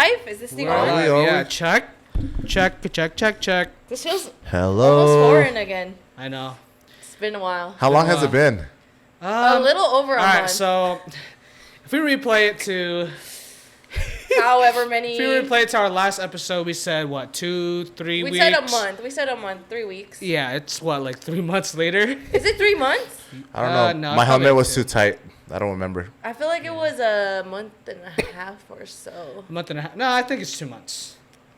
live? Is this thing on? Yeah, check. This feels Hello. almost foreign again. I know. It's been a while. How long has it been? A little over a month. All right, so if we replay it to... However many... If we replay it to our last episode, we said, what, 2-3 weeks? We said a month. We said a month, 3 weeks. Yeah, it's what, like 3 months later? Is it 3 months? I don't know. No, My helmet was too tight. I don't remember. I feel like it was a month and a half or so. A month and a half. No, I think it's 2 months.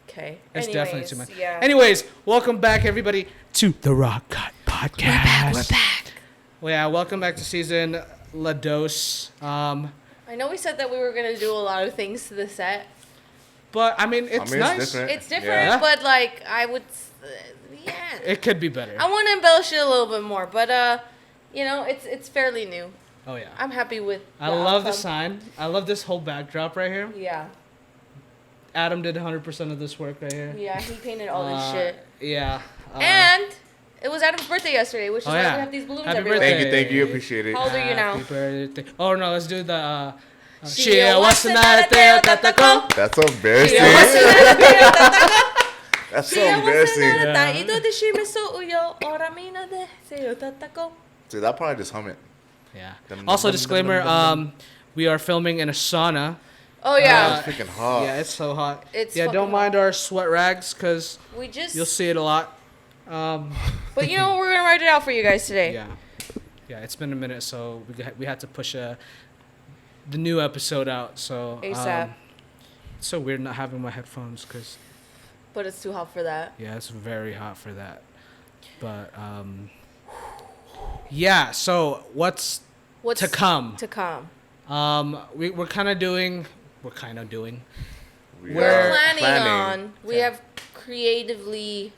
Okay. It's definitely 2 months. Yeah. Anyways, welcome back, everybody, to the Raaaw Cut podcast. We're back. Well, yeah, welcome back to season La Dos. I know we said that we were going to do a lot of things to the set. But, I mean, it's nice. It's different, Yeah. but, like, I would... yeah. It could be better. I want to embellish it a little bit more, but, you know, it's fairly new. Oh, yeah. I'm happy with I love the sign. I love this whole backdrop right here. Yeah. Adam did 100% of this work right here. Yeah, he painted all this shit. Yeah. And it was Adam's birthday yesterday, which is why we have these balloons Happy everywhere. birthday. Thank you. Appreciate it. How old are you now? Happy birthday. Oh, no, let's do the... That's so embarrassing. That's so embarrassing. Dude, that probably just hum it. Yeah. Also, disclaimer, we are filming in a sauna. Oh, yeah. It's freaking hot. Yeah, it's so hot. It's don't mind our sweat rags, because you'll see it a lot. But you know, we're going to write it out for you guys today. Yeah. Yeah, it's been a minute, so we had to push the new episode out. So ASAP. It's so weird not having my headphones, But it's too hot for that. Yeah, it's very hot for that. But yeah. So what's to come? To come. We're kind of doing. We're planning on. We have creatively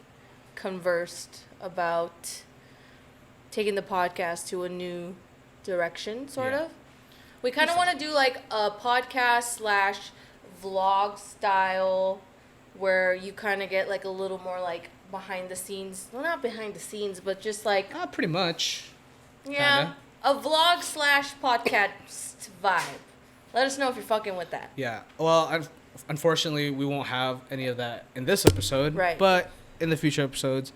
conversed about taking the podcast to a new direction, sort of. We kind of want to do like a podcast / vlog style where you kind of get like a little more like behind the scenes. Well, not behind the scenes, but just like... pretty much. Yeah. Kinda. A vlog / podcast vibe. Let us know if you're fucking with that. Yeah. Well, unfortunately, we won't have any of that in this episode. Right. But in the future episodes,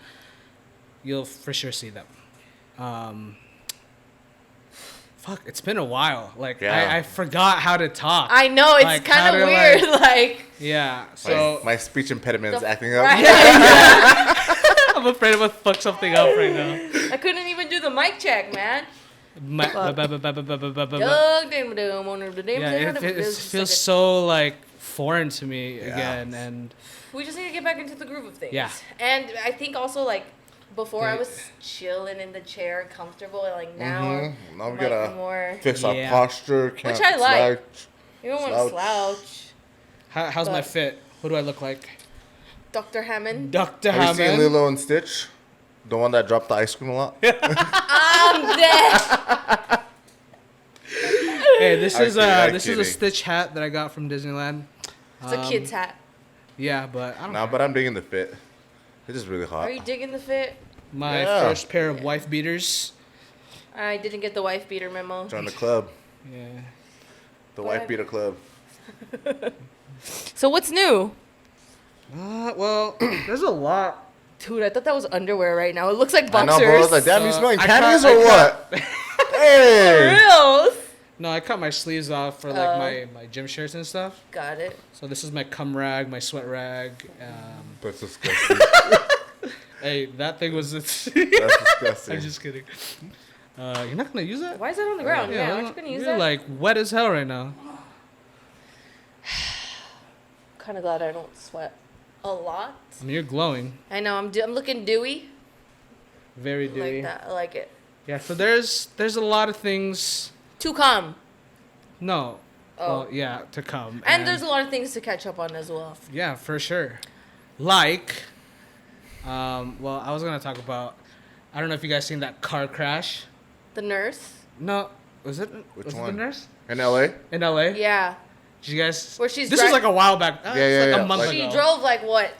you'll for sure see them. Fuck, it's been a while. Like, I forgot how to talk. I know, it's like, kind of weird. Like, yeah, so... My speech impediment is acting up. Right. I'm afraid I'm going to fuck something up right now. I couldn't even do the mic check, man. Yeah, it feels so, like, foreign to me again. And we just need to get back into the groove of things. Yeah. And I think also, like, before I was chilling in the chair, comfortable, and like now we gotta more fix our posture. Which I like. You don't want to slouch. How's my fit? What do I look like? Dr. Hammond. Dr. Have Hammond. you seen Lilo and Stitch? The one that dropped the ice cream a lot? I'm dead. Hey, this is a Stitch hat that I got from Disneyland. It's a kid's hat. Yeah, but I don't know. But I'm digging the fit. It's just really hot. Are you digging the fit? My first pair of wife beaters. I didn't get the wife beater memo. Join the club. Yeah. The wife beater club. So what's new? Well, there's a lot. Dude, I thought that was underwear right now. It looks like boxers. I know, bro. I was like, damn, you smelling panties or what? Hey! For reals? No, I cut my sleeves off for like my gym shirts and stuff. Got it. So this is my cum rag, my sweat rag. That's disgusting. Hey, that thing was... That's disgusting. I'm just kidding. You're not going to use that? Why is that on the ground? Yeah, aren't you going to use that? You're like wet as hell right now. Kind of glad I don't sweat a lot. I mean, you're glowing. I know, I'm looking dewy. Very dewy. Like that. I like it. Yeah, so there's a lot of things... To come. No. Oh. Well, yeah, to come. And there's a lot of things to catch up on as well. Yeah, for sure. Like... well, I was going to talk about... I don't know if you guys seen that car crash. The nurse? No. Was it? Which was one? It the nurse? In L.A.? In L.A.? Yeah. Did you guys... Where she's this was like a while back. Yeah. A month ago. She drove like, what,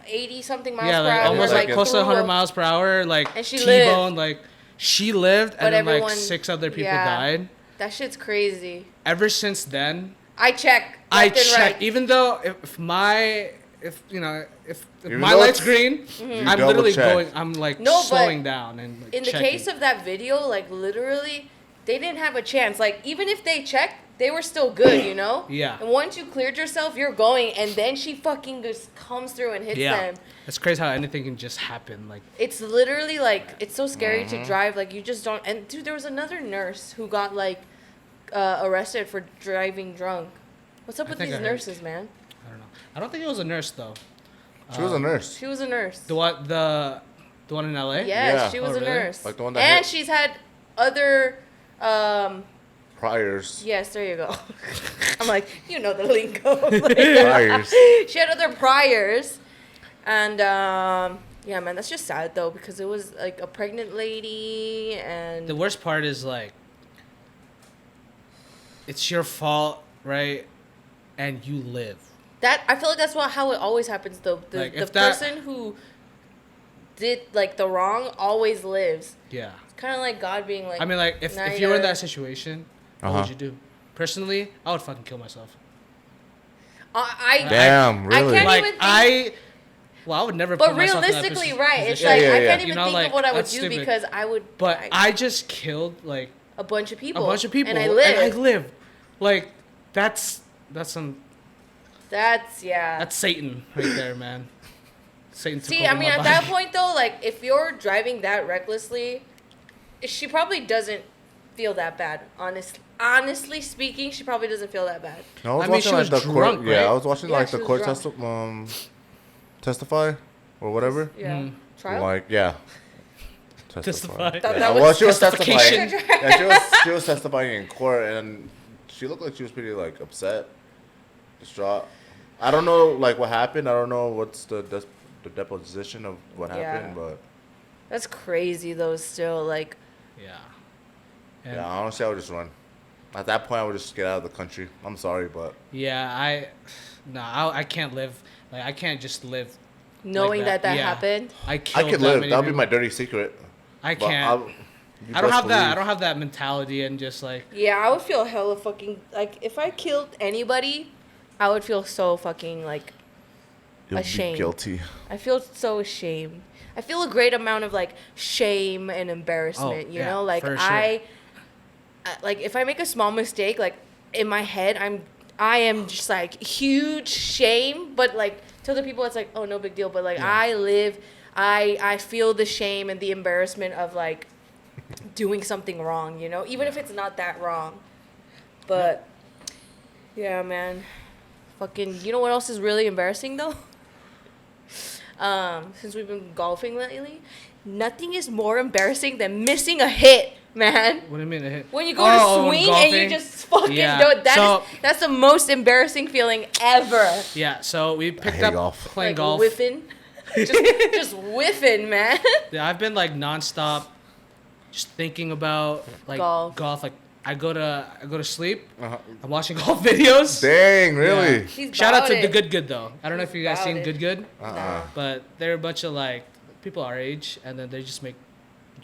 80-something miles per like hour? Almost like close to 100 miles per hour. Like, and she T-boned. Like, she lived, and then like 6 other people died. That shit's crazy. Ever since then, I check. I left and check. right. Even though if my Even my though light's it's- green, Mm-hmm. I'm double literally check. going. I'm like No, but slowing down and like, In the checking. case of that video, like literally, they didn't have a chance. Like even if they checked, they were still good, you know. Yeah. And once you cleared yourself, you're going, and then she fucking just comes through and hits them. It's crazy how anything can just happen. Like It's literally like it's so scary Mm-hmm. to drive. Like you just don't. And dude, there was another nurse who got like arrested for driving drunk. What's up I with think these I heard. nurses, man? I don't know. I don't think it was a nurse though. She was a nurse. She was a nurse. The one in LA. Yes, Yeah. she was Oh, a really? nurse. Like the one that and hit- she's had other. Priors. Yes, there you go. I'm like, you know the lingo. Priors. She had other priors, and yeah, man, that's just sad though because it was like a pregnant lady and. The worst part is like, it's your fault, right? And you live. That I feel like that's how it always happens though. The Like, the if that- person who did like the wrong always lives. Yeah. It's kind of like God being like. I mean, like if now you were in you're- that situation, what Uh-huh. would you do? Personally, I would fucking kill myself. I Damn, I really? can't Like even think, I would never. but put myself in that realistically, posi- right? It's position. like Yeah, I yeah, can't yeah. even You know, think like, of what I would that's do stupid. because I would. But I just killed like a bunch of people. a bunch of people, and I live. And I live. Like that's some That's Satan right there, man. Satan. took See, over I mean, my at that body. point though, like if you're driving that recklessly, she probably doesn't feel that bad. Honestly speaking, she probably doesn't feel that bad. No, I was I mean, watching she like was the drunk, court. right? Yeah, I was watching Yeah, like she the was court drunk. testify or whatever. Yeah. Mm. Trial. Like yeah. Testify. Thought Yeah, that well, was she was testifying. testification. Yeah, she was testifying in court, and she looked like she was pretty like upset, distraught. I don't know like what happened. I don't know what's the deposition of what Yeah. happened, but That's crazy though. Still, like, Yeah. And yeah, honestly, I would just run. At that point, I would just get out of the country. I'm sorry, but yeah, I can't live. Like I can't just live. knowing like that Yeah. happened. I I killed could that live. many That would be people. my dirty secret. I But can't. you I don't best have that. I believe- don't have that mentality and just like Yeah, I would feel hella fucking like if I killed anybody, I would feel so fucking like You'll ashamed. be guilty. I feel so ashamed. I feel a great amount of like shame and embarrassment. Oh, You yeah, know, like for sure. I like if I make a small mistake, like in my head, I am just like huge shame, but like to other people, it's like oh no big deal. But like Yeah. I feel the shame and the embarrassment of like doing something wrong. You know, even if it's not that wrong. But yeah, man, fucking. You know what else is really embarrassing though? Since we've been golfing lately, nothing is more embarrassing than missing a hit, man. what do you mean? A hit? When you go Oh, to when swing and you golfing? just fucking Yeah. do it, So- that's the most embarrassing feeling ever. Yeah. So we picked hate up golf. playing Like golf. whiffing, just whiffing, man. Yeah, I've been like nonstop, just thinking about like Golf. Like I go to sleep. Uh-huh. I'm watching golf videos. Dang, really? Yeah. He's Shout out about to it. the Good though. I don't know if you guys About seen it. Good, Uh-uh. but they're a bunch of like people our age, and then they just make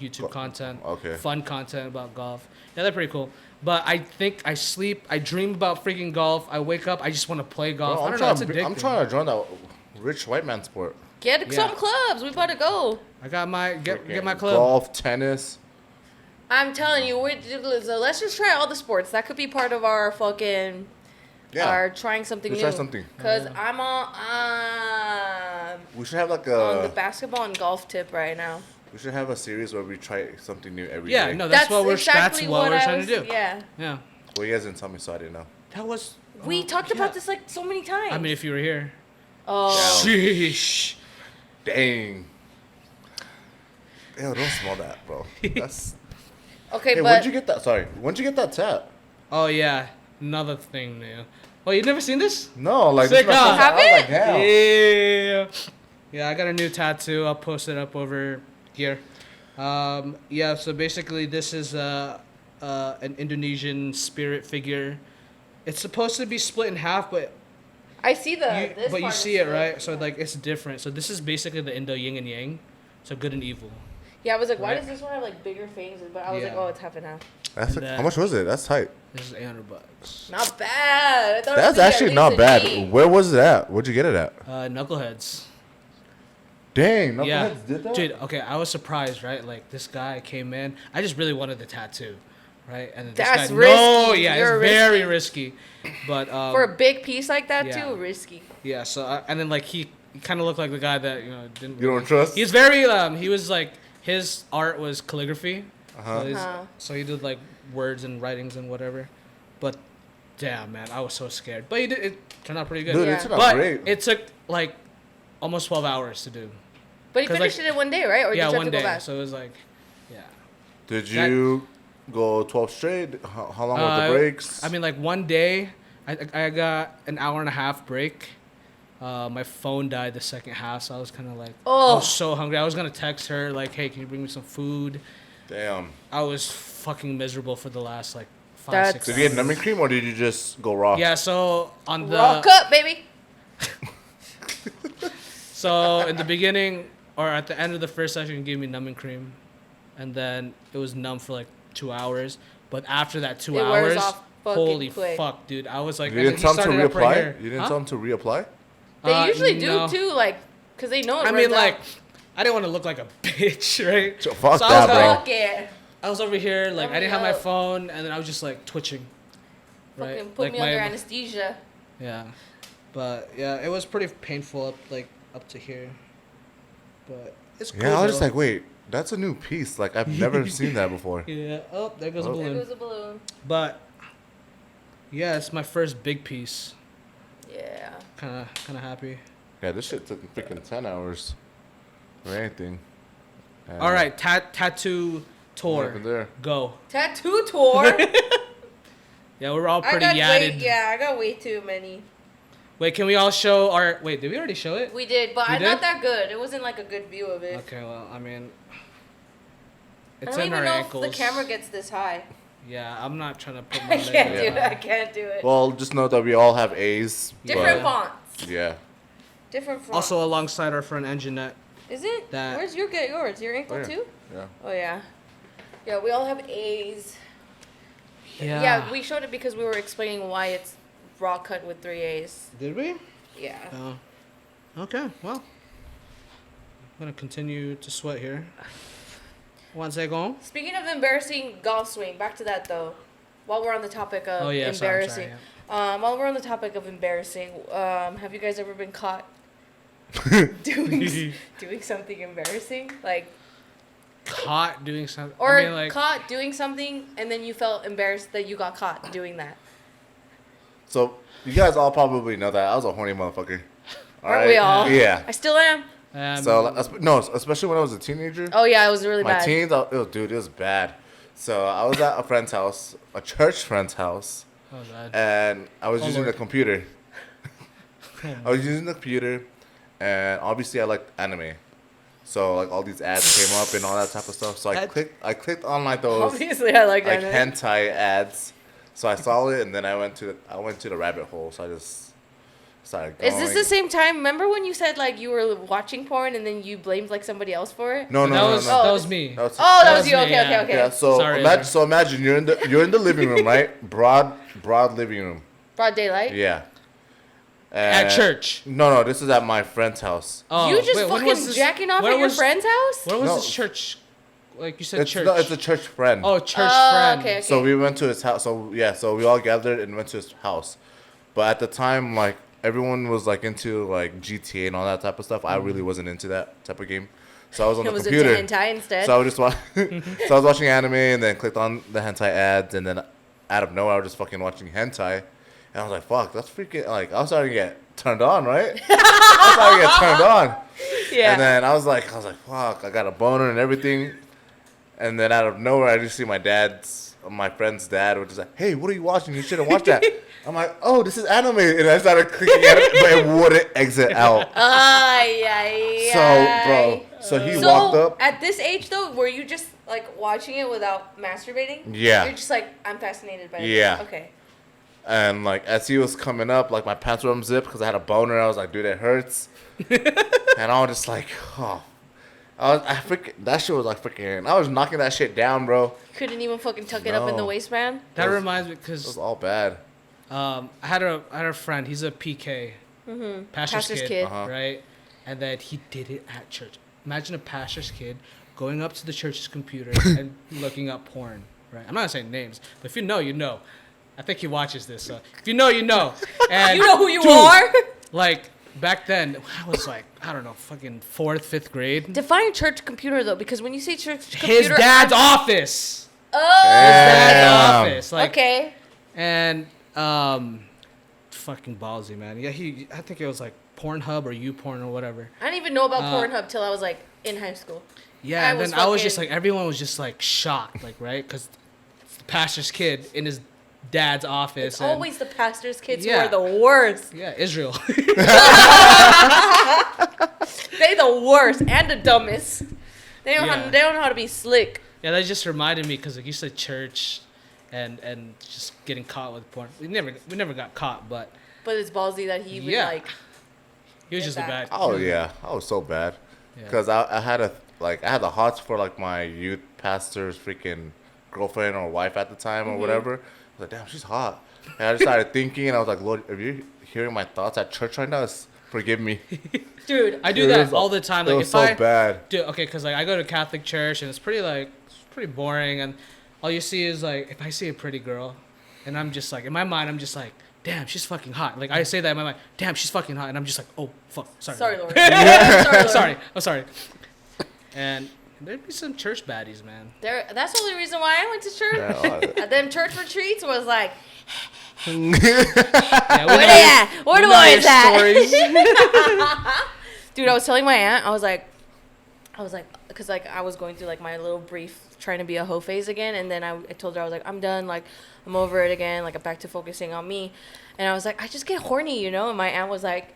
YouTube content, okay. fun content about golf. Yeah, they're pretty cool. But I think I sleep, I dream about freaking golf. I wake up, I just want to play golf. Bro, I I'm, don't know, it's trying, addictive. I'm trying to join that rich white man sport. Get Yeah. some clubs. We about to go. I got my get my Freaking club. Golf, tennis. I'm telling you, so let's just try all the sports. That could be part of our fucking. Yeah. Our trying something Let's new. try something. Cause I'm on We should have like the a basketball and golf tip right now. we should have a series where we try something new every day. Yeah, no, that's what we're exactly what we're I trying was- to do. Yeah. Yeah. Well, you guys didn't tell me, so I didn't know. That was We talked yeah. about this like so many times. I mean, if you were here. oh. Sheesh. Dang. Ew, don't smell that, bro. That's. Okay, Hey, but when'd you get that? Sorry, when'd you get that tat? Oh yeah, another thing new. Oh, you never seen this? No, like Sick, this is my huh? first time. I was Have like, damn. Yeah. Yeah, I got a new tattoo. I'll post it up over here. Yeah, so basically this is an Indonesian spirit figure. It's supposed to be split in half, but I see the. you, this but you part see is it, right? good. So like it's different. So this is basically the Indo yin and yang. So good and evil. Yeah, I was like, why Right. does this one have like bigger fangs? But I was like, Yeah. oh, it's half and half. That's And how much was it? That's tight. This is $800. Not bad. I thought it That's would be at actually least not a bad. G. Where was it at? Where'd you get it at? Knuckleheads. Dang, Knuckleheads Yeah, did that? dude. Okay, I was surprised, right? Like this guy came in. I just really wanted the tattoo, right? And then this That's guy, risky. no, yeah, You're it's very risky. But For a big piece like that yeah. too, risky. yeah, so and then like he kind of looked like the guy that didn't. You don't trust? He's very he was like his art was calligraphy. Uh-huh. So he did like words and writings and whatever. But damn, man, I was so scared. But it turned out pretty good. Dude, Yeah. it turned out But great. it took like almost 12 hours to do. But he 'Cause, finished like- it in one day, right? Or did Yeah, you have one to day. go back? So it was like, yeah. Did you go 12 straight? How long were the breaks? I mean, like one day, I got an hour and a half break. My phone died the second half, so I was kind of like, I Oh. was so hungry. I was gonna text her like, "Hey, can you bring me some food?" Damn. I was fucking miserable for the last like 5, That's- 6 Did hours. you get numbing cream or did you just go raw? Yeah, so on the Raaaw Cut, baby. so in the beginning or at the end of the first session, he gave me numbing cream, and then it was numb for like 2 hours. But after that 2 It wears hours, off fucking holy quick. fuck, dude! I was like, You and didn't he tell them to started up right reapply? here. You didn't Huh? tell them to reapply? They usually do no. too, like, cause they know. It I mean, runs like, out. I didn't want to look like a bitch, right? So fuck So I that, was bro. Fuck it. I was over here, like, I didn't have my up. phone, and then I was just like twitching. Right? Fucking put like me under anesthesia. Yeah, but yeah, it was pretty painful up to here. But it's cool. Yeah, I was just though. like, wait, that's a new piece. Like, I've never seen that before. Yeah. Oh, there goes a Oh. There balloon. goes a balloon. But yeah, it's my first big piece. Yeah. Kind of happy. Yeah, this shit took freaking 10 hours or anything. And All right, tattoo what tour. happened there? Go. Tattoo tour. Yeah, we're all I pretty got yadded. I got way too many. Wait, can we all show our? Wait, did we already show it? We did, but We I'm not did? that good. It wasn't like a good view of it. Okay, well, I mean, I it's don't in even our know ankles. if the camera gets this high. Yeah, I'm not trying to put my I leg can't up. do it. I can't do it. Well, just know that we all have A's. Different but, fonts. Yeah. Different fonts. Also, alongside our friend Enginette. Is it? that- Where's yours? Your ankle Oh, yeah. too? Yeah. Oh yeah. Yeah, we all have A's. Yeah. Yeah, we showed it because we were explaining why it's Raaaw Cut with 3 A's. Did we? Yeah. Okay. Well, I'm gonna continue to sweat here. One second. Speaking of embarrassing golf swing, back to that though. While we're on the topic of Oh yeah, embarrassing, sorry, while we're on the topic of embarrassing, have you guys ever been caught doing something embarrassing, like, Caught doing something. or I mean, like, caught doing something and then you felt embarrassed that you got caught doing that? So, you guys all probably know that I was a horny motherfucker. Aren't we all? Yeah. I still am. So, no, especially when I was a teenager. Oh yeah, it was really My bad. teens, dude, it was bad. So, I was at a friend's house, a church friend's house, oh god. and I was Oh, using Lord. the computer. I was using the computer, and obviously I liked anime. So like all these ads came up and all that type of stuff. So I clicked on like those Obviously, I like like that. hentai ads. So I saw it and then I went to the rabbit hole. So I just started going. Is this the same time? Remember when you said like you were watching porn and then you blamed like somebody else for it? No, that was no. that was me. That was, Oh, that was was you. me, Okay, yeah. okay. yeah. So Sorry, imagine you're in the living room, right? Broad living room. Broad daylight. Yeah. At And- church. No, this is at my friend's house. Oh, You just wait, when fucking was this- jacking off when at your was- friend's house? Where was No. this church? Like you said, It's church. no, it's a church friend. Oh, church Oh, friend. okay. So we went to his house. So we all gathered and went to his house. But at the time, like everyone was like into like GTA and all that type of stuff. I really wasn't into that type of game. So I was on It the was computer. into hentai instead. So I was just so I was watching anime and then clicked on the hentai ads and then out of nowhere I was just fucking watching hentai and I was like, fuck, that's freaking like I was starting to get turned on, right? I was starting to get turned on. yeah. And then I was like, fuck, I got a boner and everything. And then out of nowhere, I just see my friend's dad, which is like, hey, what are you watching? You shouldn't watch that. I'm like, oh, this is anime. And I started clicking at it, but it wouldn't exit out. Ay, ay, So, ay. bro, so he So walked up. at this age though, were you just like watching it without masturbating? Yeah. You're just like, I'm fascinated by this. Yeah. Okay. And like, as he was coming up, like my pants were unzipped because I had a boner. I was like, dude, it hurts. And I was just like, oh. That shit was like freaking. I was knocking that shit down, bro. Couldn't even fucking tuck it up in the waistband. That reminds me It was because all bad. I had a friend. He's a PK, pastor's kid, right? And then he did it at church. Imagine a pastor's kid going up to the church's computer and looking up porn, right? I'm not saying names, but if you know, you know. I think he watches this, so if you know, you know. And You know who you are? Like, back then, I was like, I don't know, fucking 4th, 5th grade. Define church computer, though, because when you say church computer... His dad's office. Oh! His dad's office. Like, Okay. And, fucking ballsy, man. Yeah, I think it was like Pornhub or YouPorn or whatever. I didn't even know about Pornhub till I was, like, in high school. Yeah, and then I was just like, everyone was just like shocked, like, right? Because it's the pastor's kid in his dad's office. It's always the pastor's kids Yeah. who are the worst. Yeah, Israel. They the worst and the dumbest. They don't know how to be slick. Yeah, that just reminded me because like you said church and just getting caught with porn. We never got caught, but it's ballsy that he would like. He was Get just that. a bad. Oh yeah, I was so bad. Yeah. Because I had the hots for like my youth pastor's freaking girlfriend or wife at the time or whatever. I was like, damn, she's hot. And I just started thinking, and I was like, Lord, if you're hearing my thoughts at church right now, forgive me. Dude, I do that all the time. Like it was so bad. Dude, okay, because like I go to Catholic church and it's pretty boring, and all you see is like if I see a pretty girl, and I'm just like in my mind I'm just like, damn, she's fucking hot. Like I say that in my mind, damn, she's fucking hot, and I'm just like, oh fuck, sorry, Lord. Sorry, Lord. I'm sorry. And there'd be some church baddies, man. That's the only reason why I went to church. Yeah, And then church retreats was like, Yeah, where they at? Where the boys at? stories. Dude, I was telling my aunt, I was like, because like I was going through like my little brief trying to be a hoe phase again, and then I told her I was like, I'm done, like I'm over it again, like I'm back to focusing on me, and I was like, I just get horny, you know, and my aunt was like,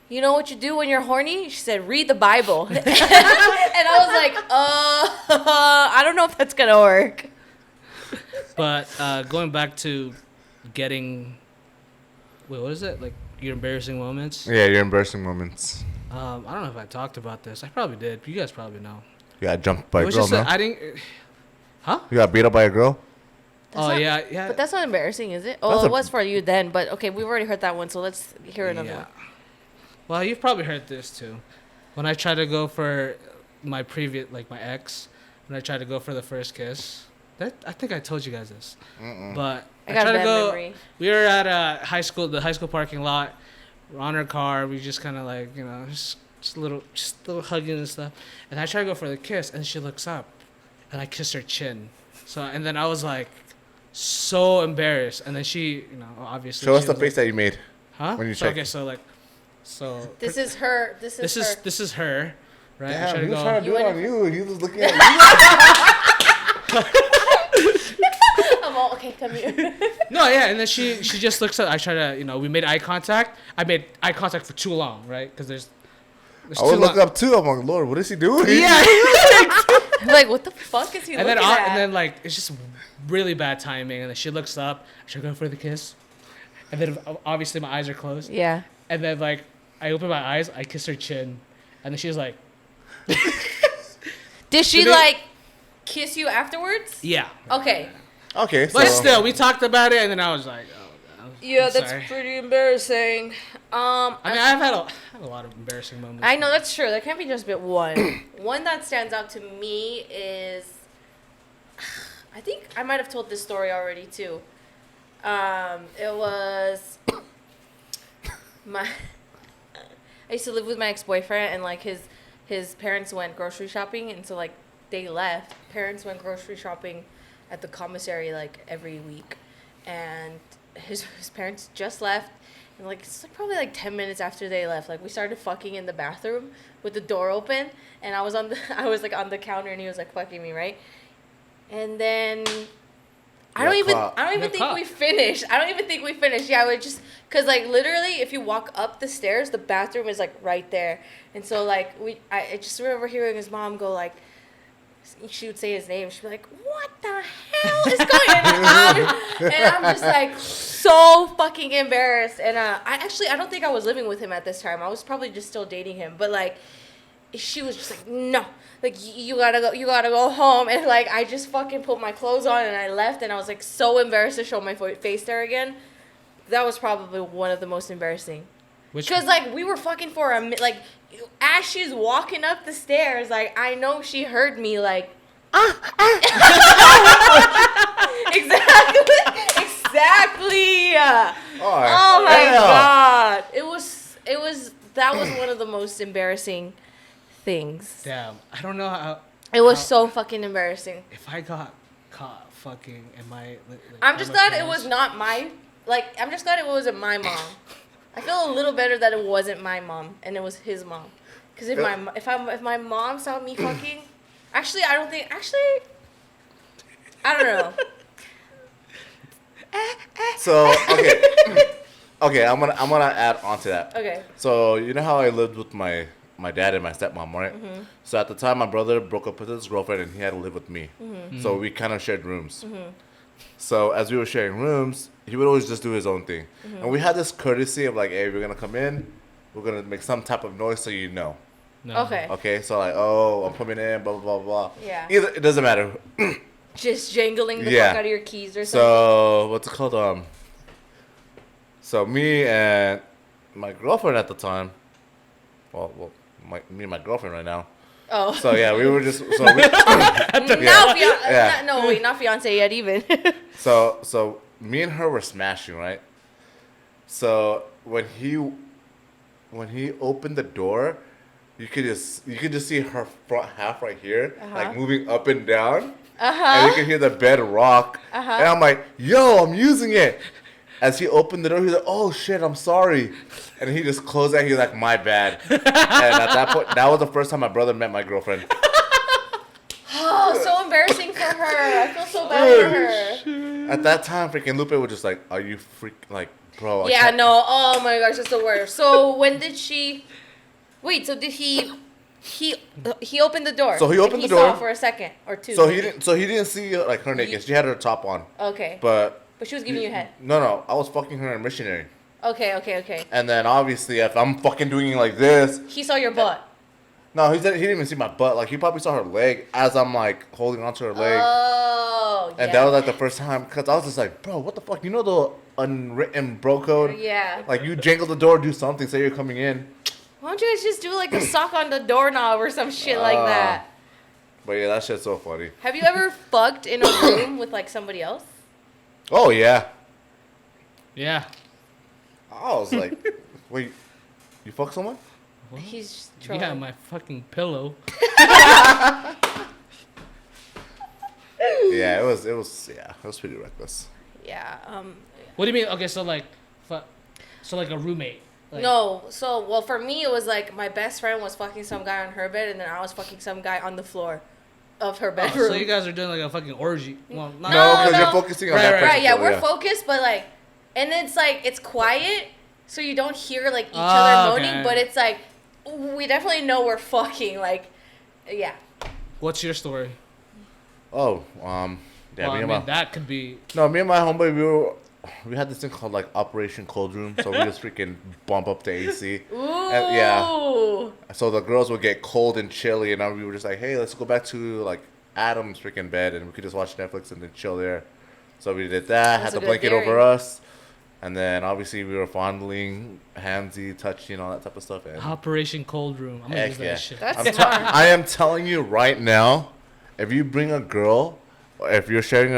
you know what you do when you're horny? She said, read the Bible, and I was like, I don't know if that's gonna work. But going back to getting, wait, what is it? Like your embarrassing moments? Yeah, your embarrassing moments. I don't know if I talked about this. I probably did. You guys probably know. You got jumped by It a was girl, just no? I didn't. Huh? You got beat up by a girl? Yeah. But that's not embarrassing, is it? Oh, That's it was for you then, but okay, we've already heard that one, so let's hear another one. Well, you've probably heard this too. When I tried to go for my ex, when I tried to go for the first kiss, I think I told you guys this. But I got a tried to bad go. memory. We were at the high school parking lot. We're on our car. We just kind of like, just a little hugging and stuff. And I tried to go for the kiss, and she looks up, and I kissed her chin. So, and then I was like, so embarrassed. And then she, obviously. Show us the face that you made. Huh? when you so, checked. okay, so like, This is her. This is her, right? Damn, he was trying to do it on you. He was looking at you. I'm all okay. Come here. No, yeah, and then she just looks at. I try to, we made eye contact. I made eye contact for too long, right? Because there's I would look up too. I'm like, Lord, what is he doing? Yeah. I'm like, what the fuck is he and looking then at? and then like it's just really bad timing, and then she looks up. I should go for the kiss, and then obviously my eyes are closed. Yeah. And then like I open my eyes, I kiss her chin, and then she's like, Did she like kiss you afterwards? yeah. Okay. Okay, so. But still, we talked about it, and then I was like, oh, God, Yeah, I'm that's sorry. pretty embarrassing. I mean, I've had a lot of embarrassing moments. I know that's true. There can't be just been one. One that stands out to me is, I think I might have told this story already too. It was I used to live with my ex-boyfriend, and like his parents went grocery shopping, and so like they left. Parents went grocery shopping at the commissary like every week, and his parents just left. And like it's like probably like 10 minutes after they left, like we started fucking in the bathroom with the door open, and I was like on the counter, and he was like fucking me, right? And then I don't even think we finished. Yeah, we just cuz like literally if you walk up the stairs, the bathroom is like right there. And so like I just remember hearing his mom go like, she would say his name. She'd be like, "What the hell is going on?" And I'm just like so fucking embarrassed. And I don't think I was living with him at this time. I was probably just still dating him. But like, she was just like, no, like you gotta go home, and like I just fucking put my clothes on and I left, and I was like so embarrassed to show my face there again. That was probably one of the most embarrassing. Because like we were fucking for a minute, like as she's walking up the stairs, like I know she heard me like. Exactly. Oh my god. It was that was one of the most embarrassing things. Damn. I don't know how. It was so fucking embarrassing. If I got caught fucking, am I? Like, I'm just glad it was not my. Like I'm just glad it wasn't my mom. I feel a little better that it wasn't my mom and it was his mom. Because if my mom saw me fucking, actually I don't know. So okay, I'm gonna add on to that. Okay. So you know how I lived with my dad and my stepmom, right? Mm-hmm. So at the time, my brother broke up with his girlfriend and he had to live with me. Mm-hmm. So we kind of shared rooms. Mm-hmm. So as we were sharing rooms, he would always just do his own thing, and we had this courtesy of like, hey, we're gonna come in, we're gonna make some type of noise so you know. No. Okay. So like, oh, I'm coming in, blah blah blah blah. Yeah. Either it doesn't matter. Just jangling the fuck out of your keys or something. So what's it called? So me and my girlfriend at the time, me and my girlfriend right now. Oh. So yeah, we were just not fiance yet even. So me and her were smashing, right? So when he opened the door, you could just see her front half right here, like moving up and down. And you can hear the bed rock. And I'm like, yo, I'm using it. As he opened the door, he's like, oh shit, I'm sorry. And he just closed that. He's like, my bad. And at that point, that was the first time my brother met my girlfriend. Oh, so embarrassing for her. I feel so bad for her. At that time, freaking Lupe was just like, are you like, bro? Yeah, no. Oh my gosh, that's the worst. So when did she... Wait, so did he opened the door. So he opened the door. He saw for a second or two. So he didn't see like her naked. She had her top on. Okay. But she was giving you head. No, I was fucking her in missionary. Okay. And then obviously, if I'm fucking doing it like this, he saw your butt. No, he didn't even see my butt. Like he probably saw her leg as I'm like holding onto her leg. Oh. And that was like the first time, cause I was just like, bro, what the fuck? You know the unwritten bro code? Yeah. Like you jangle the door, do something, say you're coming in. Why don't you guys just do like a sock on the doorknob or some shit like that? But yeah, that shit's so funny. Have you ever fucked in a room with like somebody else? Oh yeah. Yeah. I was like, wait, you fuck someone? What? He's just trolling. Yeah, my fucking pillow. Yeah, it was pretty reckless. Yeah. What do you mean? Okay, so like a roommate. Like, no, so well for me it was like my best friend was fucking some guy on her bed and then I was fucking some guy on the floor of her bedroom. So you guys are doing like a fucking orgy. Well, not no, because you're focusing on that person. Right, yeah, we're focused, but like, and it's like it's quiet, so you don't hear like each other moaning, but it's like we definitely know we're fucking. Like, yeah. What's your story? Oh, yeah, that could be. No, me and my homeboy, we had this thing called like Operation Cold Room, so we just freaking bump up the AC. Ooh. And, yeah. So the girls would get cold and chilly, and we were just like, hey, let's go back to like Adam's freaking bed, and we could just watch Netflix and then chill there. So we did that. Had the blanket over us, and then obviously we were fondling, handsy, touching, all that type of stuff. And Operation Cold Room. I'm gonna use that shit. That's smart. I am telling you right now, if you bring a girl, or if you're sharing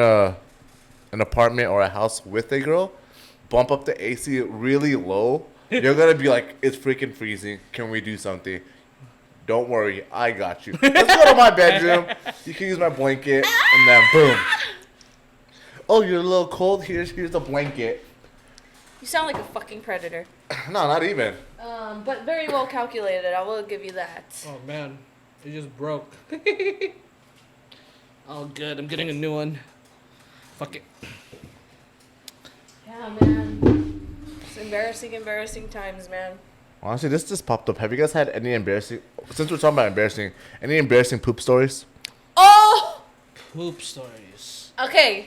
an apartment or a house with a girl, bump up the AC really low. You're gonna be like, it's freaking freezing. Can we do something? Don't worry, I got you. Let's go to my bedroom. You can use my blanket, and then boom. Oh, you're a little cold. Here's the blanket. You sound like a fucking predator. No, not even. But very well calculated. I will give you that. Oh man, it just broke. Oh good, I'm getting a new one. Fuck it. Yeah, man. It's embarrassing times, man. Honestly, this just popped up. Have you guys had any embarrassing, since we're talking about embarrassing, any embarrassing poop stories? Oh! Poop stories. Okay.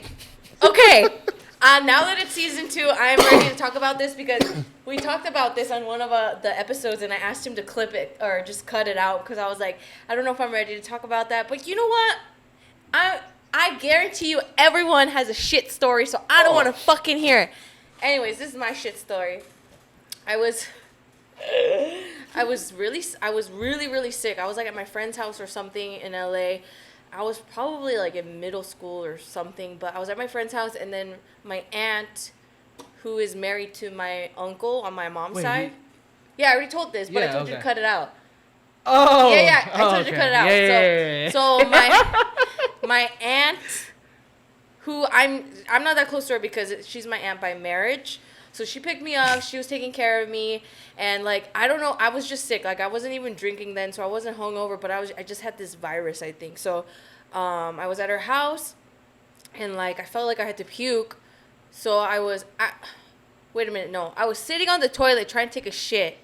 Now that it's season 2, I'm ready to talk about this because we talked about this on one of the episodes, and I asked him to clip it or just cut it out because I was like, I don't know if I'm ready to talk about that. But you know what? I guarantee you everyone has a shit story, so I don't want to fucking hear it. Anyways, this is my shit story. I was really, really sick. I was like at my friend's house or something in LA. I was probably like in middle school or something, but I was at my friend's house, and then my aunt, who is married to my uncle on my mom's side. Yeah, I already told this, but I told you to cut it out. Oh. Yeah, I told you to cut it out. Yeah. So my aunt, who I'm not that close to her because she's my aunt by marriage. So she picked me up. She was taking care of me, and like I don't know, I was just sick. Like I wasn't even drinking then, so I wasn't hungover. But I just had this virus, I think. So, I was at her house, and like I felt like I had to puke. So wait a minute, no, I was sitting on the toilet trying to take a shit,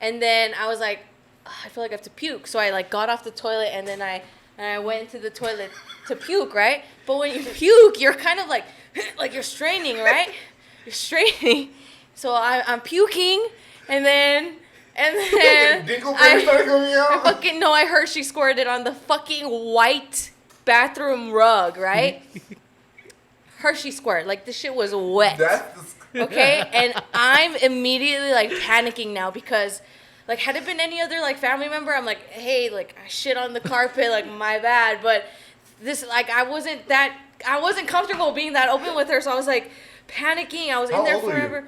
and then I was like, I feel like I have to puke. So I like got off the toilet, and then I went into the toilet to puke, right? But when you puke, you're kind of like you're straining, right? You're straining. So I'm puking, and then I fucking know I heard she squirted on the fucking white bathroom rug, right? Hershey squirt. Like, the shit was wet. Okay? And I'm immediately, like, panicking now because, like, had it been any other, like, family member, I'm like, hey, like, I shit on the carpet, like, my bad. But this, like, I wasn't comfortable being that open with her, so I was, like, panicking. I was in there forever.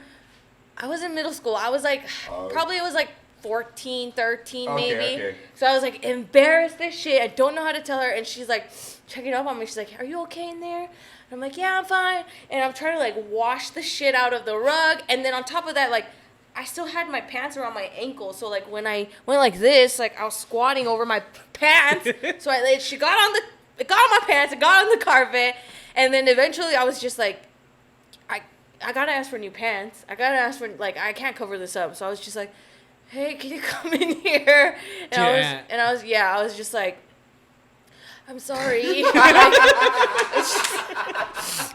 I was in middle school. I was, like, probably it was, like, 14, 13 maybe. Okay. So I was, like, embarrassed as shit. I don't know how to tell her. And she's, like, checking up on me. She's like, are you okay in there? I'm like, yeah, I'm fine. And I'm trying to, like, wash the shit out of the rug. And then on top of that, like, I still had my pants around my ankles. So, like, when I went like this, like, I was squatting over my pants. So she got on my pants. It got on the carpet. And then eventually I was just like, I got to ask for new pants. I got to ask for, like, I can't cover this up. So I was just like, hey, can you come in here? And I was just like, I'm sorry. I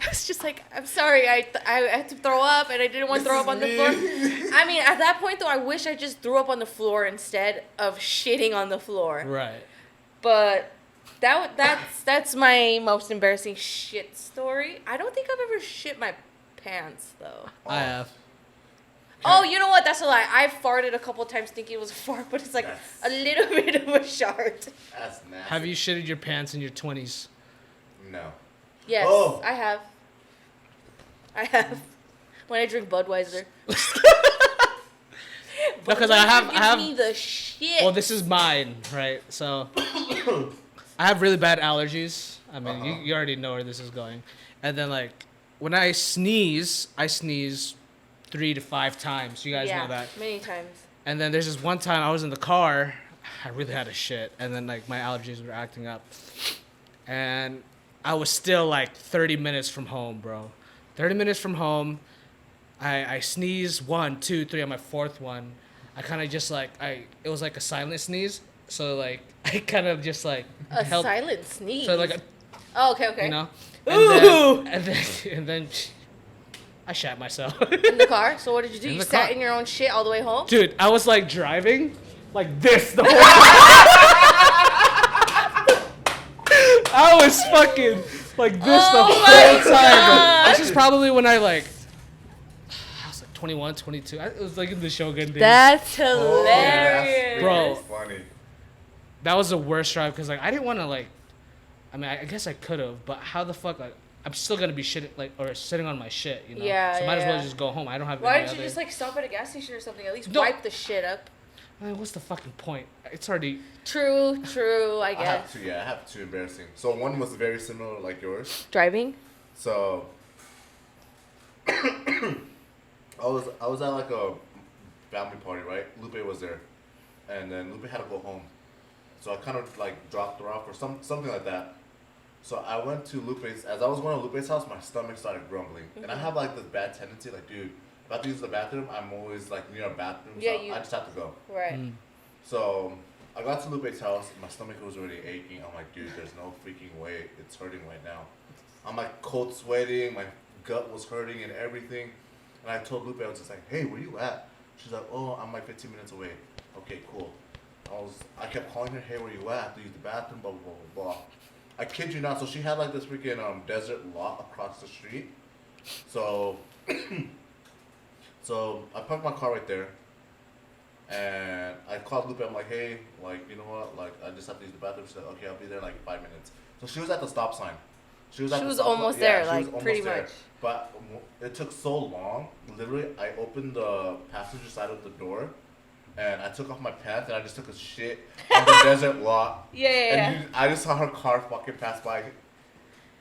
was just like, I'm sorry. I had to throw up, and I didn't want to throw up on the floor. I mean, at that point, though, I wish I just threw up on the floor instead of shitting on the floor. Right. But that's my most embarrassing shit story. I don't think I've ever shit my pants, though. I have. Oh, you know what? That's a lie. I farted a couple times thinking it was a fart, but it's like a little bit of a shart. That's nasty. Have you shitted your pants in your 20s? No. Yes, I have. When I drink Budweiser. No, because I have. Me the shit. Well, this is mine, right? So I have really bad allergies. I mean, you already know where this is going. And then, like, when I sneeze 3 to 5 times. You guys know that. Many times. And then there's this one time I was in the car. I really had a shit. And then, like, my allergies were acting up. And I was still, like, 30 minutes from home, bro. 30 minutes from home. I sneezed 1, 2, 3 on my 4th one. I kind of just, like, it was like a silent sneeze. So, like, I kind of just, like. Silent sneeze? So, like. Okay. You know? Ooh! And then I shat myself. In the car? So what did you do? You sat in your own shit all the way home? Dude, I was like driving like this the whole time. I was fucking like this the whole time. This is probably when I was like 21, 22. It was like in the Shogun days. That's hilarious. Bro, funny. That was the worst drive because like I didn't want to like. I mean, I guess I could have, but how the fuck like. I'm still gonna be shitting or sitting on my shit, you know. Yeah. So might as well just go home. I don't have. Why didn't you just like stop at a gas station or something? At least wipe the shit up. I mean, what's the fucking point? It's already. True. I guess. I have two embarrassing. So one was very similar like yours. Driving. So. I was at like a family party, right? Lupe was there, and then Lupe had to go home, so I kind of like dropped her off or something like that. So I went to Lupe's. As I was going to Lupe's house, my stomach started grumbling. Mm-hmm. And I have, like, this bad tendency, like, dude, if I have to use the bathroom, I'm always, like, near a bathroom. So I just have to go. Right. Mm. So I got to Lupe's house. My stomach was already aching. I'm like, dude, there's no freaking way. It's hurting right now. I'm, like, cold sweating. My gut was hurting and everything. And I told Lupe, I was just like, hey, where you at? She's like, oh, I'm like 15 minutes away. Okay, cool. I kept calling her, hey, where you at? I have to use the bathroom, blah, blah, blah, blah. I kid you not. So she had like this freaking desert lot across the street. So, so I parked my car right there. And I called Lupe. I'm like, hey, like, you know what? Like, I just have to use the bathroom. She's like, okay, I'll be there in like 5 minutes. So she was at the stop sign. She was almost there, like, pretty much. But it took so long. Literally, I opened the passenger side of the door, and I took off my pants, and I just took a shit on the desert lot. Yeah. I just saw her car fucking pass by.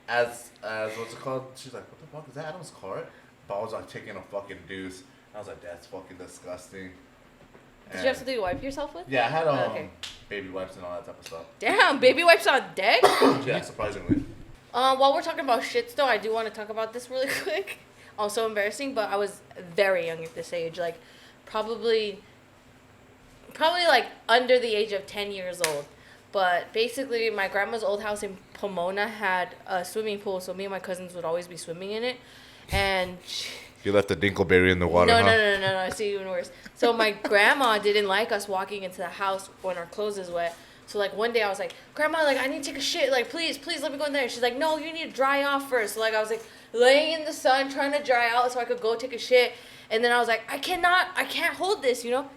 As what's it called? She's like, what the fuck is that? Adam's car? But I was like taking a fucking deuce. I was like, that's fucking disgusting. Did you have something to wipe yourself with? Yeah, I had baby wipes and all that type of stuff. Damn, baby wipes on deck? Yeah, surprisingly. While we're talking about shits, though, I do want to talk about this really quick. Also embarrassing, but I was very young at this age. Like, probably like under the age of 10 years old. But basically, my grandma's old house in Pomona had a swimming pool, so me and my cousins would always be swimming in it. And you left the dingleberry in the water, No, I see even worse. So my grandma didn't like us walking into the house when our clothes is wet. So, like, one day I was like, Grandma, like, I need to take a shit. Like, please let me go in there. She's like, no, you need to dry off first. So, like, I was, like, laying in the sun trying to dry out so I could go take a shit. And then I was like, I can't hold this, you know.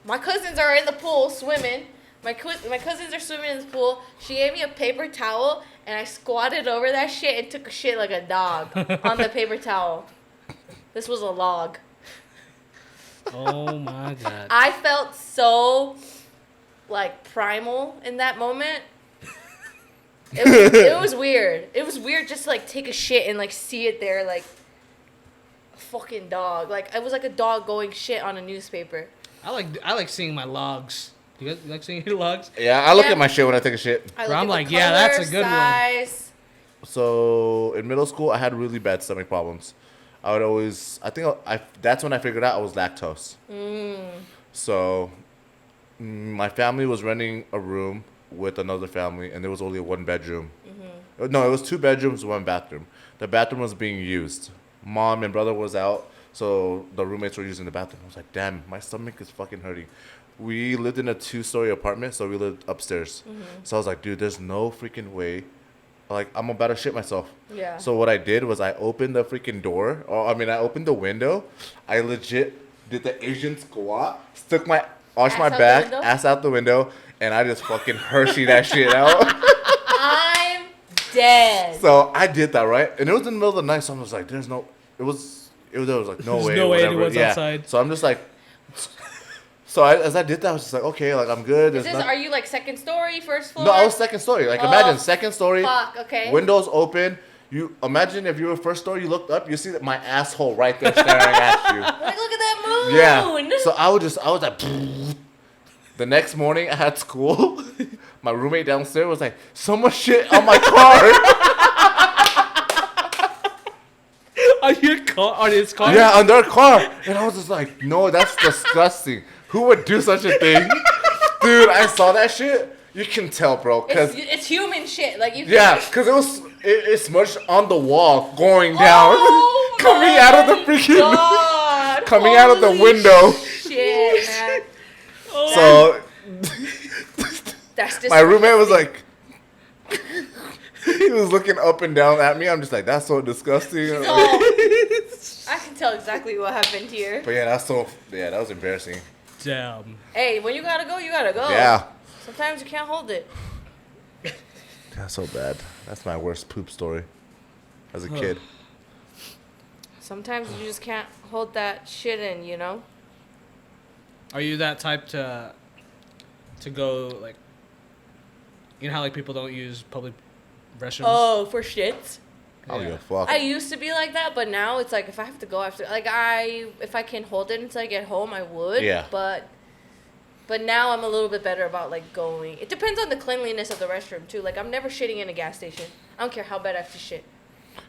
My cousins are in the pool swimming. My cousins are swimming in the pool. She gave me a paper towel, and I squatted over that shit and took a shit like a dog on the paper towel. This was a log. Oh, my God. I felt so, like, primal in that moment. It was weird. It was weird just to, like, take a shit and, like, see it there, like, a fucking dog. Like, it was like a dog going shit on a newspaper. I like seeing my logs. Do you guys like seeing your logs? Yeah, I look at my shit when I take a shit. I'm like, yeah, that's a good size. one. So in middle school, I had really bad stomach problems. That's when I figured out I was lactose. So my family was renting a room with another family, and there was only a 1 bedroom. Mm-hmm. No, it was 2 bedrooms, 1 bathroom. The bathroom was being used. Mom and brother was out, so the roommates were using the bathroom. I was like, damn, my stomach is fucking hurting. We lived in a 2-story apartment, so we lived upstairs. Mm-hmm. So I was like, dude, there's no freaking way. Like, I'm about to shit myself. Yeah. So what I did was I opened the freaking door. I opened the window. I legit did the Asian squat, arched my back, ass out the window, and I just fucking Hershey that shit out. I'm dead. So I did that, right? And it was in the middle of the night, so I was like, there was like, no way. No way anyone's outside. So I'm just like... So as I did that, I was just like, okay, like, I'm good. Are you, like, second story, first floor? No, I was second story. Like, imagine, second story. Fuck, okay. Windows open. You imagine if you were first story, you looked up, you see that my asshole right there staring at you. Like, look at that moon. Yeah. So I was like, the next morning at school, my roommate downstairs was like, so much shit on my car. On his car? Yeah, on their car. And I was just like, no, that's disgusting. Who would do such a thing? Dude, I saw that shit. You can tell, bro. Cause it's human shit. Like, you because it smudged on the wall going down. Coming out of the freaking... God. Coming out of the window. Shit, man. So... That's disgusting. My roommate was like... He was looking up and down at me. I'm just like, that's so disgusting. I can tell exactly what happened here. But yeah, that was embarrassing. Damn. Hey, when you gotta go, you gotta go. Yeah. Sometimes you can't hold it. That's so bad. That's my worst poop story as a kid. Sometimes you just can't hold that shit in, you know? Are you that type to go, like, you know how, like, people don't use public restrooms? Oh, for shits? I don't give a fuck. I used to be like that, but now it's like if I have to go after, like if I can hold it until I get home, I would. Yeah. But now I'm a little bit better about like going. It depends on the cleanliness of the restroom too. Like I'm never shitting in a gas station. I don't care how bad I have to shit.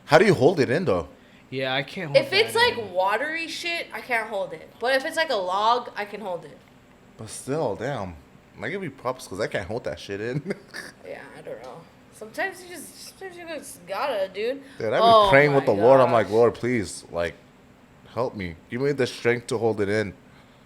How do you hold it in though? Yeah, I can't hold it. If it's like watery shit, I can't hold it. But if it's like a log, I can hold it. But still, damn. I give you props because I can't hold that shit in. Yeah, I don't know. Sometimes you just gotta, dude. Dude, I've been praying my with the Lord. I'm gosh. like, Lord, please, like, help me. Give me the strength to hold it in.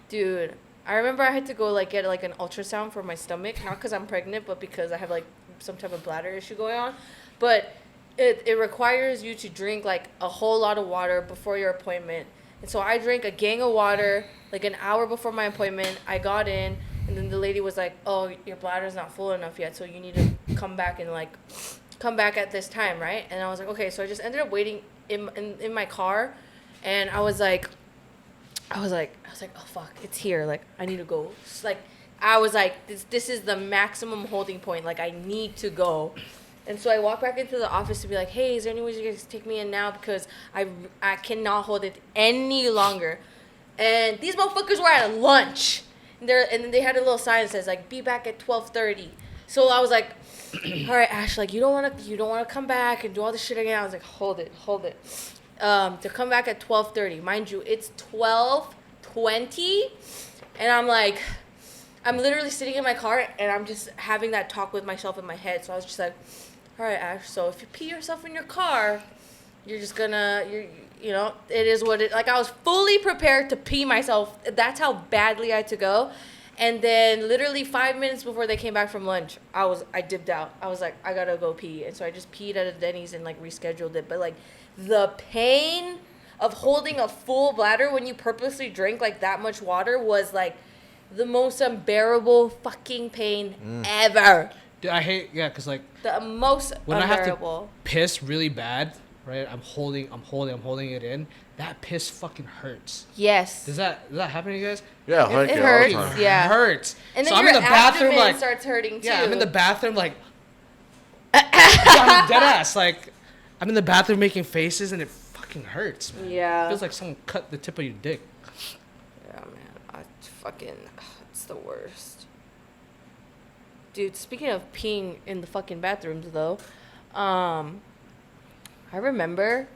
Dude, I remember I had to go like get like an ultrasound for my stomach, not because I'm pregnant, but because I have like some type of bladder issue going on. But it requires you to drink like a whole lot of water before your appointment. And so I drank a gang of water like an hour before my appointment. I got in, and then the lady was like, "Oh, your bladder's not full enough yet, so you need to come back at this time, right?" And I was like, "Okay." So I just ended up waiting in my car, and I was like, "Oh fuck, it's here. Like I need to go." Like I was like, "This is the maximum holding point. Like I need to go." And so I walked back into the office to be like, "Hey, is there any way you guys take me in now because I cannot hold it any longer." And these motherfuckers were at lunch. And then they had a little sign that says like, "Be back at 12:30." So I was like, "All right, Ash, like you don't wanna come back and do all this shit again." I was like, hold it. To come back at 12:30. Mind you, it's 12:20, and I'm literally sitting in my car and I'm just having that talk with myself in my head. So I was just like, "All right, Ash, so if you pee yourself in your car, you're just gonna, it is what it," like I was fully prepared to pee myself. That's how badly I had to go. And then literally 5 minutes before they came back from lunch, I dipped out. I was like, I gotta go pee. And so I just peed at a Denny's and like rescheduled it. But like the pain of holding a full bladder when you purposely drink like that much water was like the most unbearable fucking pain ever. Dude, I hate, because like The most when unbearable. I have to piss really bad, right? I'm holding it in. That piss fucking hurts. Yes. Does that happen to you guys? Yeah, It all the hurts. time. Yeah. It hurts. And then so your I'm in the bathroom abdomen like starts hurting too. yeah, I'm in the bathroom like I'm dead ass. Like I'm in the bathroom making faces and it fucking hurts, man. Yeah. It feels like someone cut the tip of your dick. Yeah, man. It's the worst. Dude, speaking of peeing in the fucking bathrooms, though, I remember,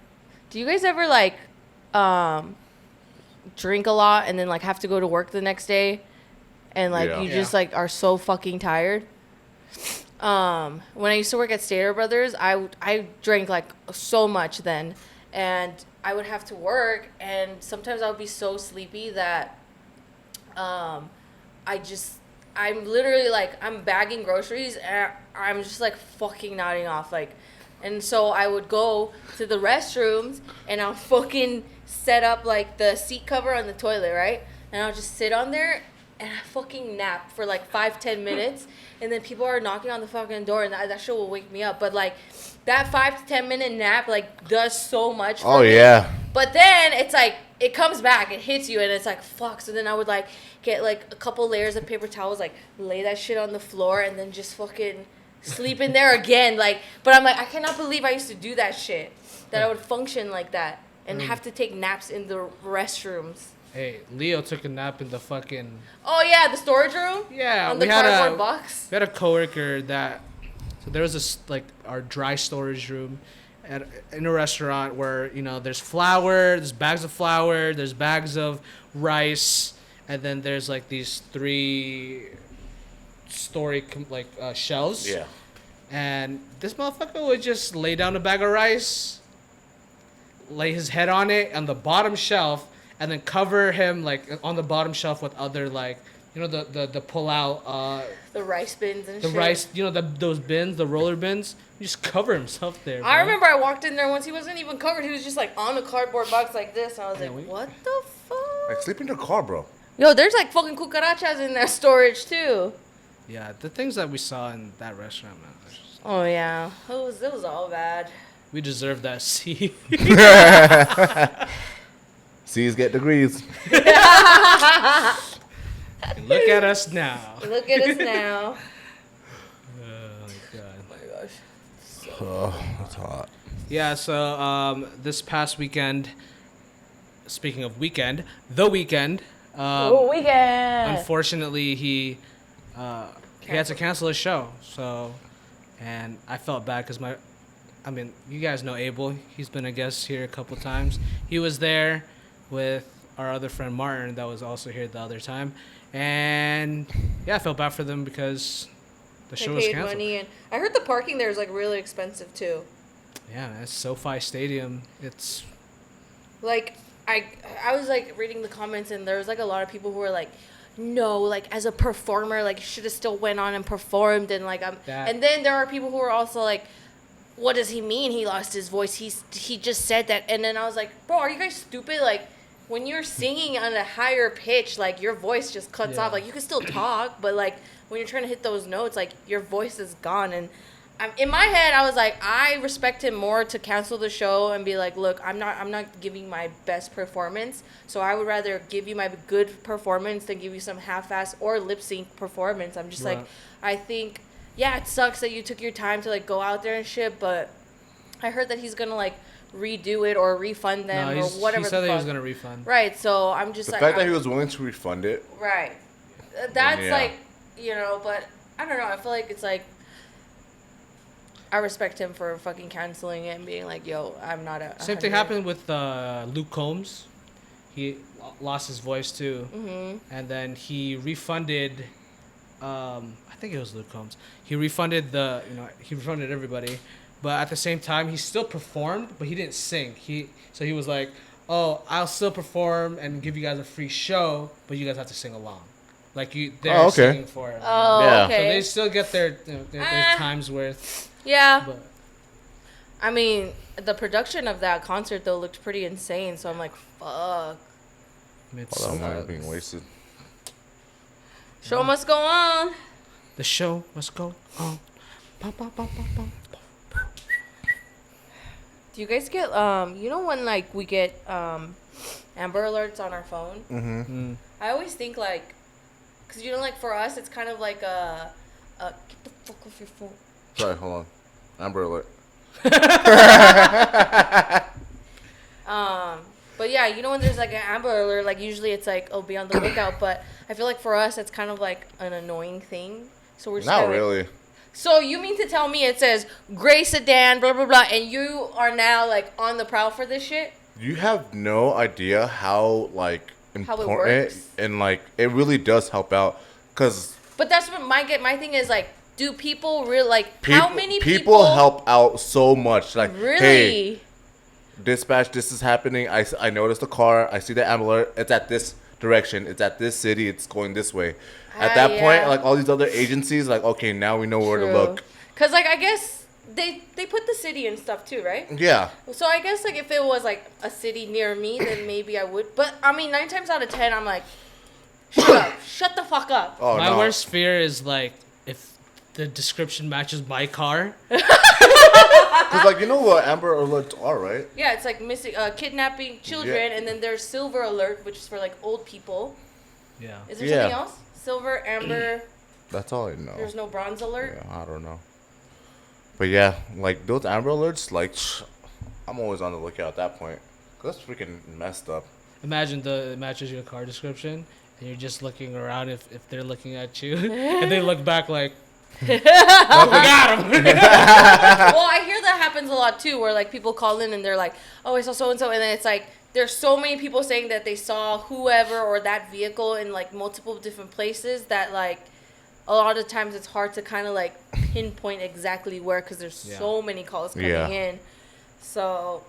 do you guys ever, like, drink a lot and then, like, have to go to work the next day and, like, Yeah. you just, like, are so fucking tired? When I used to work at Stater Brothers, I drank, like, so much then, and I would have to work, and sometimes I would be so sleepy that, I'm literally like, I'm bagging groceries and I'm just like fucking nodding off. Like, and so I would go to the restrooms and I'll fucking set up like the seat cover on the toilet, right? And I'll just sit on there and I fucking nap for like 5-10 minutes. And then people are knocking on the fucking door and that shit will wake me up. But like that 5 to 10 minute nap like does so much for me. Yeah. But then it's like, it comes back, it hits you, and it's like, fuck. So then I would like get like a couple layers of paper towels, like lay that shit on the floor, and then just fucking sleep in there again. Like, but I'm like, I cannot believe I used to do that shit. That I would function like that and have to take naps in the restrooms. Hey, Leo took a nap in the fucking... Oh yeah, the storage room. Yeah, on the cardboard box. We had a coworker that... So there was this, like, our dry storage room in a restaurant where, there's flour, there's bags of flour, there's bags of rice, and then there's, like, these 3-story, shelves. Yeah. And this motherfucker would just lay down a bag of rice, lay his head on it on the bottom shelf, and then cover him, like, on the bottom shelf with other, like, the pull-out... the rice bins and the shit. rice, those bins, the roller bins. He just cover himself there, bro. I remember I walked in there once. He wasn't even covered. He was just like on a cardboard box like this. And I was like, what the fuck? Like, sleep in your car, bro. Yo, there's like fucking cucarachas in that storage too. Yeah, the things that we saw in that restaurant, man. Oh yeah, it was all bad. We deserve that C. C's get degrees. Look at us now. Look at us now. Oh my god. Oh my gosh. Oh, that's hot. Yeah, so this past weekend, speaking of weekend, the weekend. Weekend. Unfortunately, he had to cancel his show. So, and I felt bad because you guys know Abel. He's been a guest here a couple times. He was there with our other friend Martin that was also here the other time. And yeah, I felt bad for them because The They show was paid canceled. money, and I heard the parking there is like really expensive too. Yeah, man, it's SoFi Stadium. It's Like I was like reading the comments, and there was like a lot of people who were like, no, like as a performer, like should have still went on and performed, and like and then there are people who are also like, what does he mean he lost his voice? He just said that. And then I was like, bro, are you guys stupid? Like when you're singing on a higher pitch, like your voice just cuts off. Like you can still talk, but like when you're trying to hit those notes, like your voice is gone. And in my head, I was like, I respect him more to cancel the show and be like, look, I'm not giving my best performance, so I would rather give you my good performance than give you some half-ass or lip sync performance. I'm just like, I think, yeah, it sucks that you took your time to like go out there and shit, but I heard that he's gonna like redo it or refund them or whatever. He said that he was gonna refund. Right, so I'm just the like, fact that he was willing to refund it. Right, that's like, you know, but I don't know. I feel like it's like, I respect him for fucking canceling it and being like, yo, I'm not a. Same thing happened with Luke Combs. He lost his voice too, and then he refunded. I think it was Luke Combs. He refunded he refunded everybody, but at the same time he still performed, but he didn't sing. He was like, oh, I'll still perform and give you guys a free show, but you guys have to sing along, like they're singing for it. Oh, yeah. okay. So they still get their time's worth. Yeah. But I mean, the production of that concert though looked pretty insane. So I'm like, fuck. All that money being wasted. Show must go on. The show must go on. Do you guys get you know when like we get Amber Alerts on our phone? Mm-hmm. I always think like, cause you know like for us it's kind of like a get the fuck off your phone. Sorry, hold on. Amber Alert. But yeah, you know when there's like an Amber Alert, like usually it's like, oh, be on the lookout. But I feel like for us it's kind of like an annoying thing. So we're just Not kinda really. Like, so you mean to tell me it says gray sedan, blah blah blah, and you are now like on the prowl for this shit? You have no idea how like important works. and like it really does help out, cause. But that's what my thing is like. Do people really like how many people help out so much? Like, really? Hey, dispatch, this is happening. I noticed the car. I see the Amber Alert. It's at this direction. It's at this city. It's going this way. At that point, like all these other agencies, like okay, now we know where to look. Cause like I guess they put the city and stuff too, right? Yeah. So I guess like if it was like a city near me, then maybe I would. But I mean, 9 times out of 10, I'm like, shut up, shut the fuck up. Oh, My no. worst fear is like if the description matches my car. Cause like you know what Amber Alerts are, right? Yeah, it's like missing, kidnapping children, and then there's Silver Alert, which is for like old people. Yeah. Is there something else? Silver, Amber. That's all I know. There's no Bronze Alert. Yeah, I don't know. But yeah, like those Amber Alerts, like I'm always on the lookout at that point. Cause that's freaking messed up. Imagine it matches your car description, and you're just looking around if they're looking at you, and they look back like, got him. Well, I hear that happens a lot too, where like people call in and they're like, "Oh, I saw so and so," and then it's like there's so many people saying that they saw whoever or that vehicle in like multiple different places that like a lot of times it's hard to kind of like pinpoint exactly where because there's so many calls coming in. So,